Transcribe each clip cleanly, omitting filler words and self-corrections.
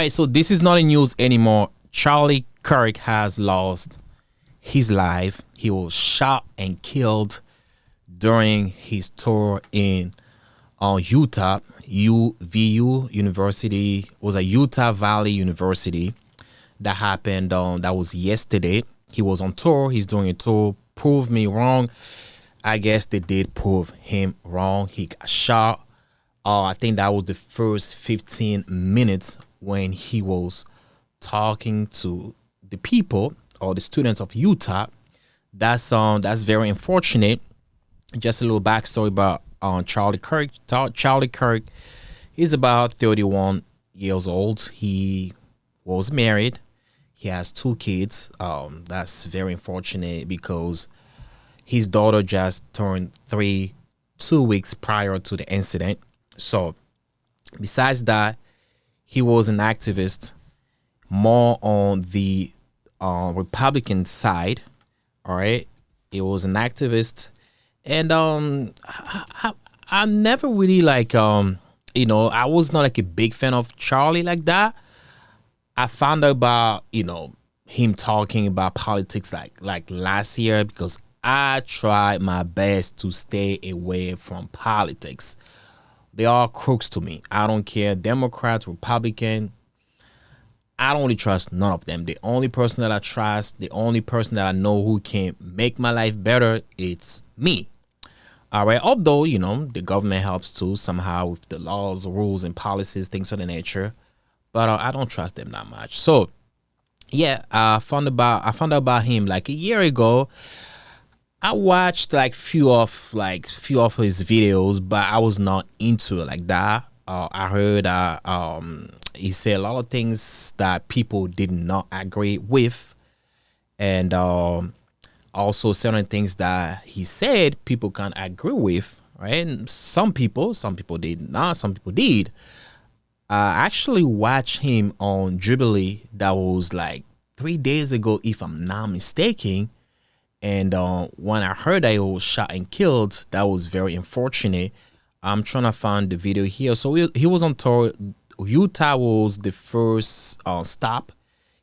Right, so this is not in news anymore. Charlie Kirk has lost his life. He was shot and killed during his tour in Utah. UVU University was a Utah Valley University that happened. That was yesterday. He was on tour. He's doing a tour. Prove me wrong. I guess they did prove him wrong. He got shot. I think that was the first 15 minutes when he was talking to the people or the students of Utah. That's very unfortunate. Just a little backstory about Charlie Kirk. Charlie Kirk is about 31 years old. He was married. He has 2 kids. That's very unfortunate because his daughter just turned 3 2 weeks prior to the incident. So besides that, he was an activist more on the Republican side. All right. He was an activist. And I never really I was not like a big fan of Charlie like that. I found out about, him talking about politics like last year because I tried my best to stay away from politics. They are crooks to me. I don't care. Democrats, Republican. I don't really trust none of them. The only person that I trust, the only person that I know who can make my life better, it's me. All right. Although, the government helps too somehow with the laws, rules, and policies, things of the nature. But I don't trust them that much. So, yeah, I found out about him like a year ago. I watched few of his videos, but I was not into it like that. I heard he said a lot of things that people did not agree with, and also certain things that he said people can't agree with. Right? And some people did not. Some people did. I actually watched him on Jubilee. That was like 3 days ago, if I'm not mistaken. And when I heard that he was shot and killed, that was very unfortunate. I'm trying to find the video here. So he was on tour. Utah was the first stop.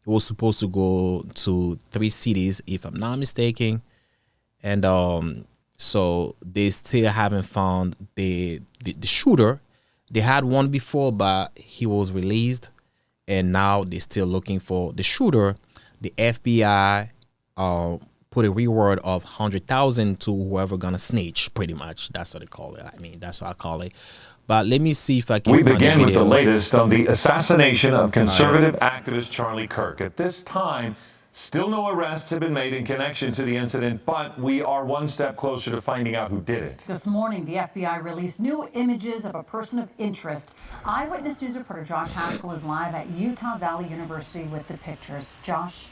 He was supposed to go to 3 cities, if I'm not mistaken. And so they still haven't found the shooter. They had one before, but he was released. And now they're still looking for the shooter. The FBI put a reward of 100,000 to whoever gonna snitch. Pretty much, that's what they call it. I mean, that's what I call it. But let me see if I can. We begin with the latest on the assassination of conservative activist Charlie Kirk. At this time, still no arrests have been made in connection to the incident, but we are one step closer to finding out who did it. This morning, the FBI released new images of a person of interest. Eyewitness News reporter Josh Haskell is live at Utah Valley University with the pictures. Josh.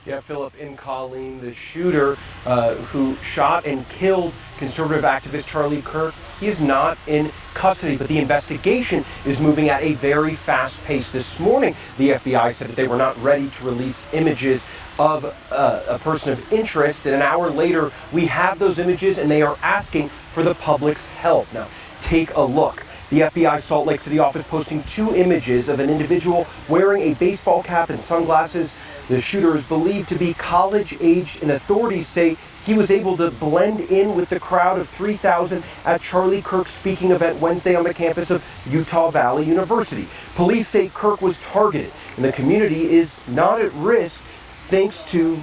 Yeah, Philip, in Colleen, the shooter who shot and killed conservative activist Charlie Kirk, he is not in custody, but the investigation is moving at a very fast pace. This morning, the FBI said that they were not ready to release images of a person of interest, and an hour later, we have those images, and they are asking for the public's help. Now, take a look. The FBI Salt Lake City office posting 2 images of an individual wearing a baseball cap and sunglasses. The shooter is believed to be college-aged, and authorities say he was able to blend in with the crowd of 3,000 at Charlie Kirk's speaking event Wednesday on the campus of Utah Valley University. Police say Kirk was targeted, and the community is not at risk thanks to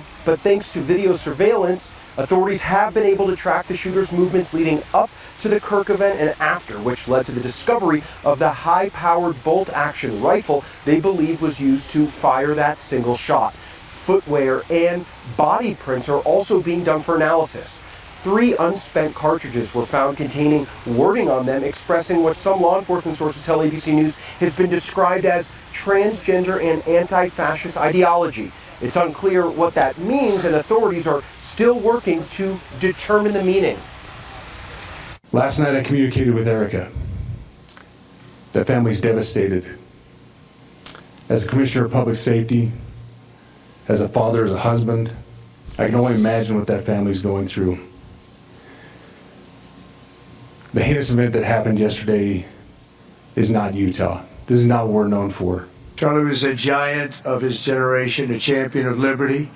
video surveillance. Authorities have been able to track the shooter's movements leading up to the Kirk event and after, which led to the discovery of the high-powered bolt-action rifle they believe was used to fire that single shot. Footwear and body prints are also being done for analysis. 3 unspent cartridges were found containing wording on them expressing what some law enforcement sources tell ABC News has been described as transgender and anti-fascist ideology. It's unclear what that means, and authorities are still working to determine the meaning. Last night I communicated with Erica. The family's devastated. As a commissioner of public safety, as a father, as a husband, I can only imagine what that family's going through. The heinous event that happened yesterday is not Utah. This is not what we're known for. Charlie was a giant of his generation, a champion of liberty,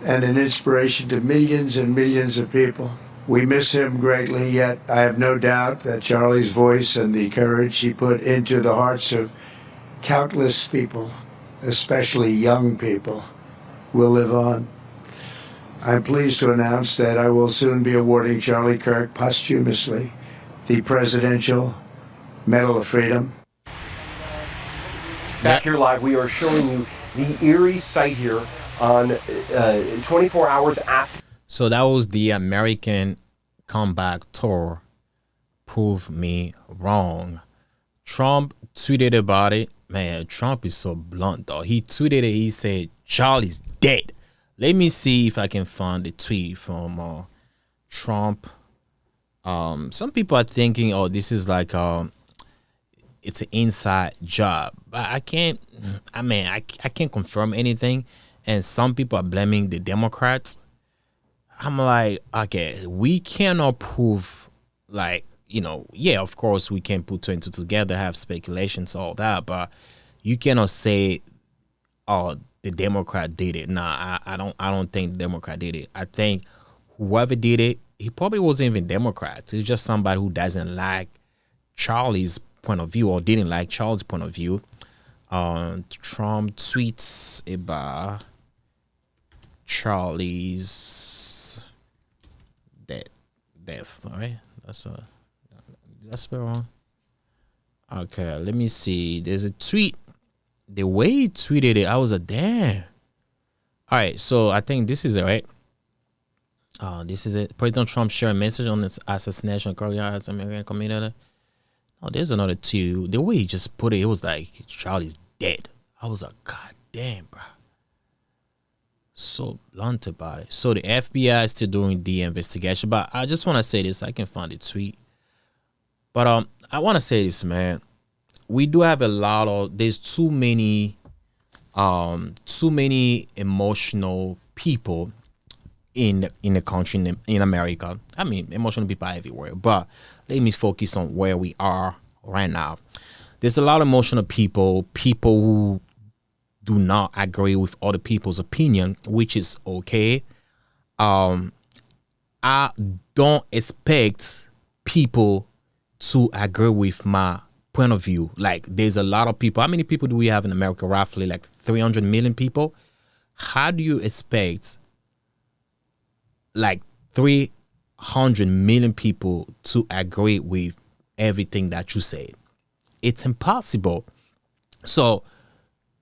and an inspiration to millions and millions of people. We miss him greatly, yet I have no doubt that Charlie's voice and the courage he put into the hearts of countless people, especially young people, will live on. I'm pleased to announce that I will soon be awarding Charlie Kirk posthumously the Presidential Medal of Freedom. Back here live, we are showing you the eerie sight here on 24 hours after. So that was the American comeback tour. Prove me wrong. Trump tweeted about it. Man, Trump is so blunt though. He tweeted it. He said, Charlie's dead. Let me see if I can find the tweet from Trump. Some people are thinking, oh, this is like it's an inside job. But I can't confirm anything. And some people are blaming the Democrats. I'm like, okay, we cannot prove, like, you know, yeah, of course we can put two and two together, have speculations, all that, but you cannot say, oh, the Democrat did it. Nah, I don't think the Democrat did it. I think whoever did it, he probably wasn't even Democrat. It's just somebody who doesn't like Charlie's point of view or didn't like Charlie's point of view. Trump tweets about Charlie's death. All right, that's wrong. Okay, let me see. There's a tweet. The way he tweeted it, I was like, damn. All right, so I think this is it, right? This is it. President Trump shared a message on this assassination of Charlie as American community. Oh, there's another two. The way he just put it, it was like Charlie's dead. I was like, God damn, bro. So blunt about it. So the FBI is still doing the investigation, but I just want to say this. I can find the tweet, but I want to say this, man. We do have a lot of. There's too many emotional people in the country, in America. I mean, emotional people are everywhere, but let me focus on where we are right now. There's a lot of emotional people who do not agree with other people's opinion, which is okay. I don't expect people to agree with my point of view. Like, there's a lot of people. How many people do we have in America? Roughly like 300 million people. How do you expect like 300 million people to agree with everything that you say? It's impossible. So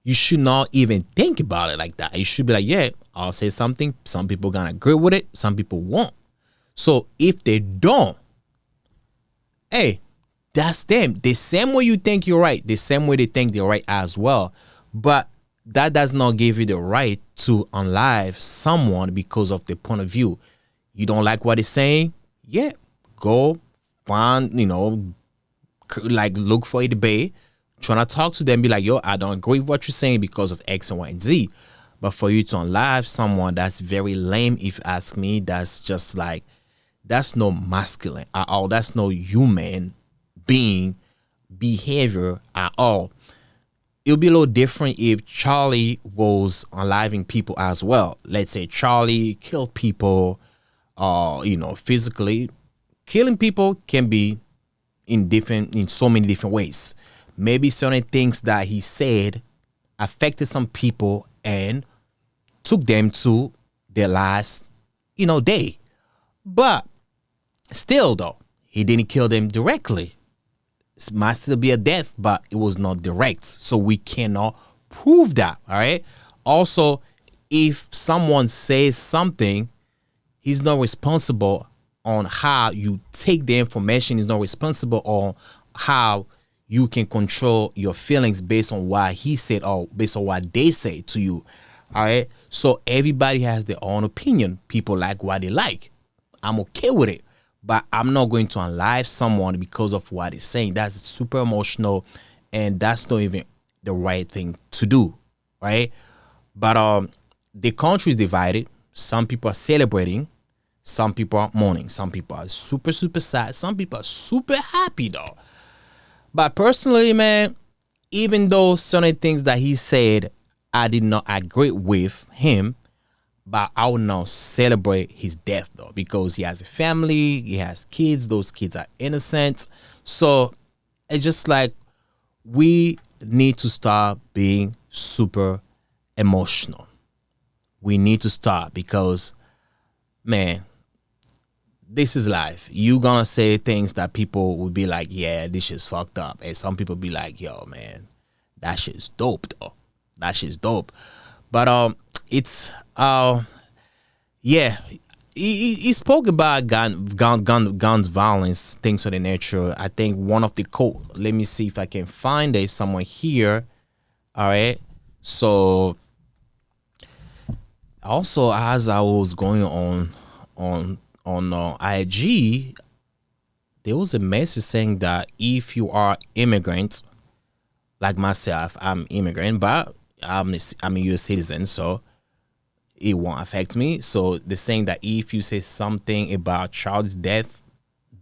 you should not even think about it like that. You should be like, yeah, I'll say something. Some people gonna agree with it. Some people won't. So if they don't, hey, that's them. The same way you think you're right, the same way they think they're right as well. But that does not give you the right to unlive someone because of the point of view. You don't like what he's saying? Yeah, go find, like look for a debate. Trying to talk to them, be like, yo, I don't agree with what you're saying because of X and Y and Z. But for you to unlive someone, that's very lame, if you ask me. That's just like, that's no masculine at all. That's no human being behavior at all. It'll be a little different if Charlie was unliving people as well. Let's say Charlie killed people, physically. Killing people can be in so many different ways. Maybe certain things that he said affected some people and took them to their last, day. But still, though, he didn't kill them directly. It might still be a death, but it was not direct. So we cannot prove that, all right? Also, if someone says something, he's not responsible on how you take the information. He's not responsible on how you can control your feelings based on what he said or based on what they say to you. All right. So everybody has their own opinion. People like what they like. I'm okay with it. But I'm not going to unlive someone because of what he's saying. That's super emotional. And that's not even the right thing to do. Right. But the country is divided. Some people are celebrating. Some people are mourning. Some people are super, super sad. Some people are super happy though. But personally, man, even though certain things that he said, I did not agree with him, but I will now celebrate his death though, because he has a family, he has kids. Those kids are innocent. So it's just like we need to start being super emotional. We need to start because, man, this is life. You gonna say things that people will be like, yeah, this shit's fucked up. And some people be like, yo, man, that shit's dope though. That shit's dope. But it's yeah. He spoke about guns violence, things of the nature. I think one of the quote, let me see if I can find it somewhere here. All right. So also, as I was going on IG, there was a message saying that if you are immigrant, like myself, I'm immigrant, but I'm a U.S. citizen, so it won't affect me. So they're saying that if you say something about Charlie's death,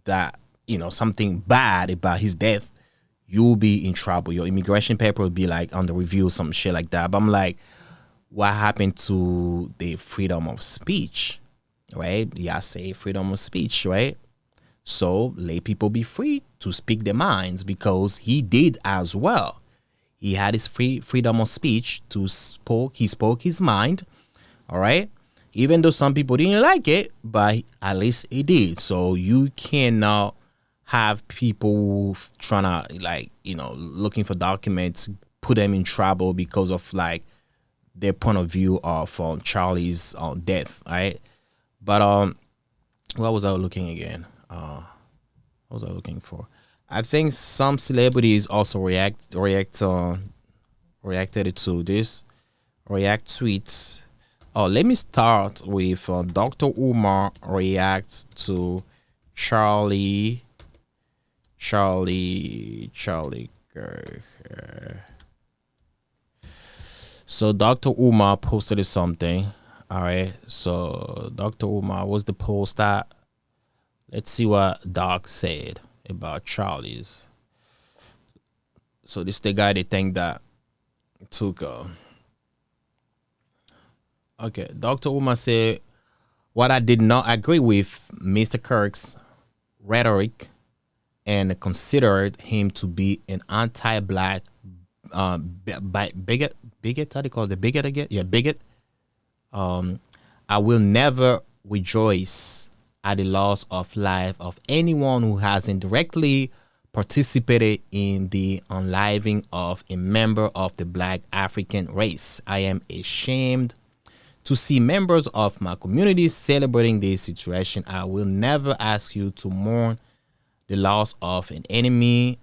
that, you know, something bad about his death, you'll be in trouble. Your immigration paper will be like under review, some shit like that. But I'm like, what happened to the freedom of speech, right? Yeah, say freedom of speech, right? So let people be free to speak their minds, because he did as well. He had his freedom of speech to he spoke his mind, all right? Even though some people didn't like it, but at least he did. So you cannot have people trying to, like, you know, looking for documents, put them in trouble because of, like, their point of view of Charlie's death, right? But what was I looking again? What was I looking for? I think some celebrities also reacted to this react tweets. Oh, let me start with Dr. Umar reacts to Charlie Kirk. So Dr. Umar posted something. All right. So Dr. Umar was the post that. Let's see what Doc said about Charlie's. So this is the guy they think that took. Okay, Dr. Umar said, what I did not agree with Mr. Kirk's rhetoric and considered him to be an anti-black bigot. How do you call it? The bigot again? Yeah, bigot. I will never rejoice at the loss of life of anyone who hasn't directly participated in the unliving of a member of the black African race. I am ashamed to see members of my community celebrating this situation. I will never ask you to mourn the loss of an enemy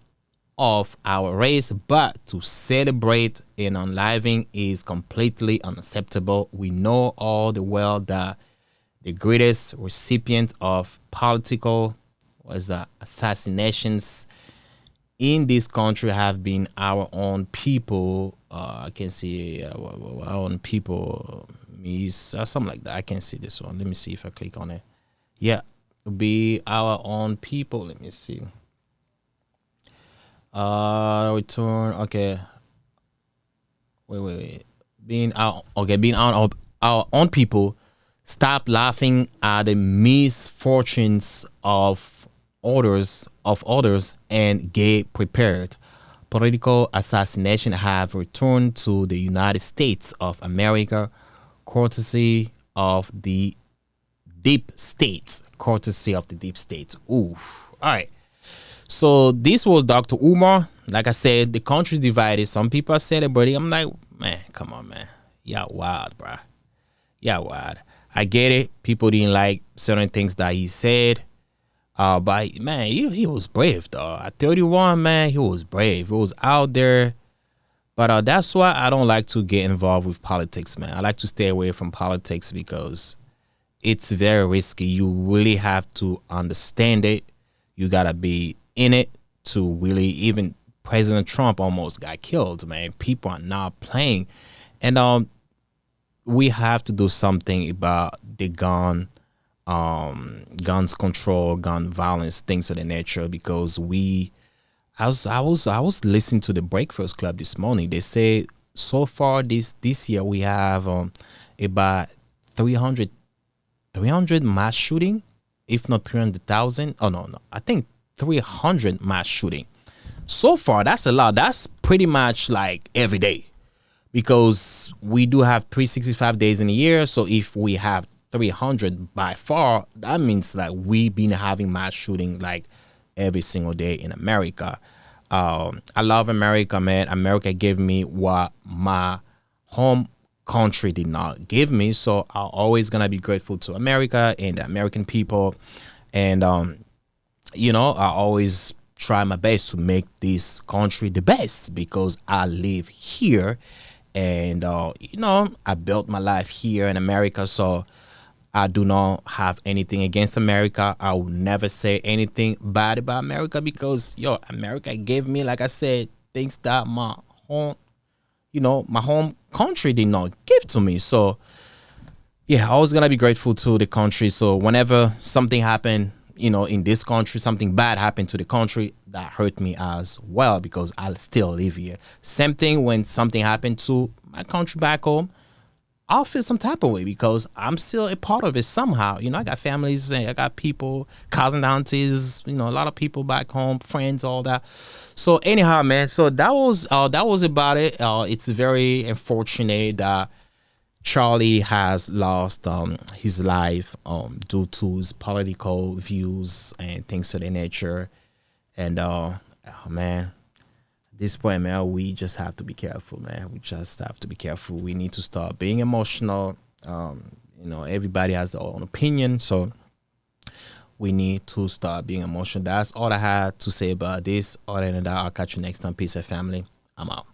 of our race, but to celebrate an unliving is completely unacceptable. We know all the well that the greatest recipient of political assassinations in this country have been our own people. I can see our own people means something like that. I can see this one. Let me see if I click on it. Yeah, be our own people. Let me see. Return. Okay. Wait. Being our own people. Stop laughing at the misfortunes of others and get prepared. Political assassination have returned to the United States of America, courtesy of the deep states. Oof. All right. So this was Dr. Umar. Like I said, the country's divided. Some people are celebrating. I'm like, man, come on, man. Y'all wild, bruh. Y'all wild. I get it. People didn't like certain things that he said. But, man, he was brave, though. At 31, man, he was brave. He was out there. But that's why I don't like to get involved with politics, man. I like to stay away from politics because it's very risky. You really have to understand it. You got to be in it to really, even President Trump almost got killed, man. People are not playing. And we have to do something about the guns control, gun violence, things of that nature, because we I was listening to the Breakfast Club this morning. They say so far this year we have about 300 mass shooting, if not 300,000. Oh no, I think 300 mass shooting. So far, that's a lot. That's pretty much like every day, because we do have 365 days in a year. So if we have 300 by far, that means like we've been having mass shooting like every single day in America. I love America, man. America gave me what my home country did not give me. So I'm always gonna be grateful to America and the American people. And I always try my best to make this country the best because I live here, and I built my life here in America. So I do not have anything against America. I will never say anything bad about America because America gave me, like I said, things that my home country did not give to me. So yeah, I was gonna be grateful to the country. So whenever something happened, in this country, something bad happened to the country, that hurt me as well because I still live here. Same thing when something happened to my country back home, I'll feel some type of way because I'm still a part of it somehow. I got families, I got people, cousins, aunties, a lot of people back home, friends, all that. So anyhow, man, so that was about it. It's very unfortunate that Charlie has lost his life due to his political views and things of that nature. And man, at this point, man, we just have to be careful, man. We just have to be careful. We need to start being emotional. Everybody has their own opinion, so we need to start being emotional. That's all I had to say about this. Other than that, I'll catch you next time. Peace and family. I'm out.